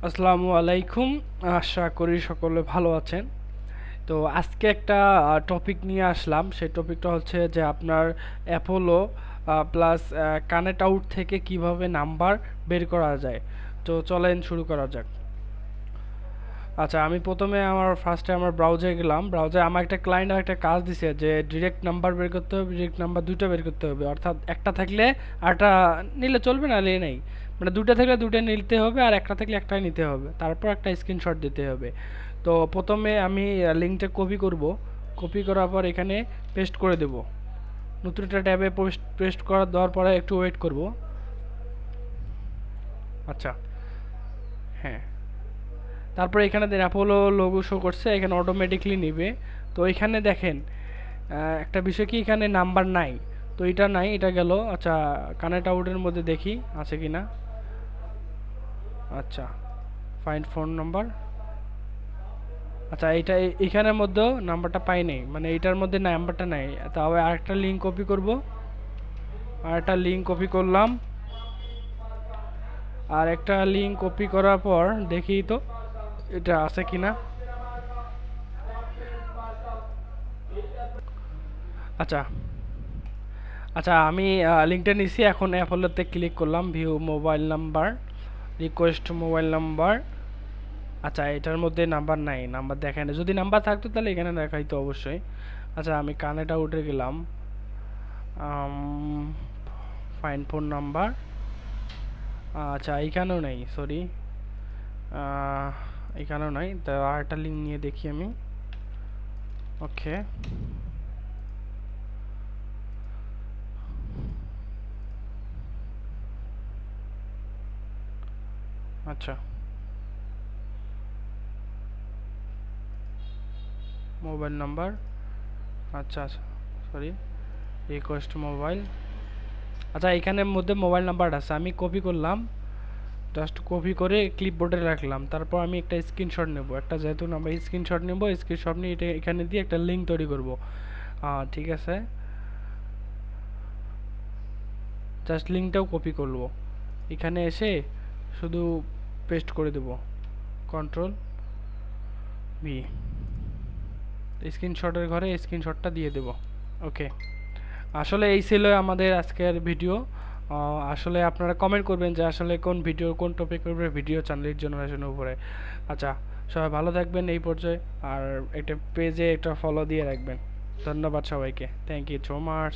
আসসালামু আলাইকুম। আশা করি সকলে ভালো আছেন। তো আজকে একটা টপিক নিয়ে আসলাম। সেই টপিকটা হচ্ছে যে আপনার অ্যাপোলো প্লাস কানেক্ট আউট থেকে কিভাবে নাম্বার বের করা যায়। তো চলেন শুরু করা যাক। আচ্ছা, আমি প্রথমে ফার্স্টে আমার ব্রাউজারে গেলাম। ব্রাউজারে আমার একটা ক্লায়েন্ট একটা কাজ দিছে যে ডিরেক্ট নাম্বার বের করতে হবে, ডিরেক্ট নাম্বার দুইটা বের করতে হবে। অর্থাৎ একটা থাকলে আরটা নিলে চলবে, না নিলে নেই। মানে দুইটা থাকলে দুইটা নিতে হবে, আর একটা থাকলে একটাই নিতে হবে। তারপর একটা স্ক্রিনশট দিতে হবে। তো প্রথমে আমি লিঙ্কটা কপি করব। কপি করার পর এখানে পেস্ট করে দেব। নতুন একটা ট্যাবে পেস্ট করার দেওয়ার পরে একটু ওয়েট করব। আচ্ছা, হ্যাঁ। তারপরে এখানে দেন অ্যাপোলো লোগো শো করছে, এখানে অটোমেটিকলি নিবে। তো এখানে দেখেন একটা বিষয় কি, এখানে নাম্বার নাই। তো এটা নাই, এটা গেল। আচ্ছা, কানেক্ট আউটের মধ্যে দেখি আছে কি না। আচ্ছা, ফাইন্ড ফোন নাম্বার। আচ্ছা, এইটা এখানের মধ্যেও নাম্বারটা পাই নাই, মানে এইটার মধ্যে নাম্বারটা নাই। তবে আরেকটা লিঙ্ক কপি করব। আরেকটা লিঙ্ক কপি করলাম। আর একটা লিঙ্ক কপি করার পর দেখি তো এটা আছে কি না। আচ্ছা, আচ্ছা, আমি লিঙ্কটা নিছি। এখন অ্যাপোলোতে ক্লিক করলাম, view mobile number, request mobile number. আচ্ছা, এটার মধ্যে নাম্বার নাই, নাম্বার দেখায় না। যদি নাম্বার থাকতো তাহলে এখানে দেখাইতো অবশ্যই। আচ্ছা, আমি কানেক্ট আউটে গেলাম, ফাইন ফোন নাম্বার। আচ্ছা, এইখানেও নেই, সরি, এখানেও নাই। তো আরেকটা লিঙ্ক নিয়ে দেখি আমি। ওকে, আচ্ছা, মোবাইল নাম্বার। আচ্ছা, আচ্ছা, সরি, রিকোয়েস্ট মোবাইল। আচ্ছা, এখানের মধ্যে মোবাইল নাম্বারটা আছে, আমি কপি করলাম। জাস্ট কপি করে ক্লিপবোর্ডে রাখলাম। তারপর আমি একটা স্ক্রিনশট নেব, একটা যেহেতু নাম্বার স্ক্রিনশট নেব, স্ক্রিনশট নিয়ে এটা এখানে দিয়ে একটা লিঙ্ক তৈরি করব। ঠিক আছে, জাস্ট লিঙ্কটাও কপি করব। এখানে এসে শুধু পেস্ট করে দেব, কন্ট্রোল ভি। স্ক্রিনশটের ঘরে স্ক্রিনশটটা দিয়ে দেব। ওকে, আসলে এই ছিল আমাদের আজকের ভিডিও। আসলে আপনারা কমেন্ট করবেন যে আসলে কোন ভিডিও, কোন টপিকের উপরে ভিডিও চান লিড জেনারেশনের উপরে। আচ্ছা, সবাই ভালো থাকবেন এই পর্যায়ে। আর একটা পেজে একটা ফলো দিয়ে রাখবেন। ধন্যবাদ সবাইকে, থ্যাংক ইউ সো মাচ।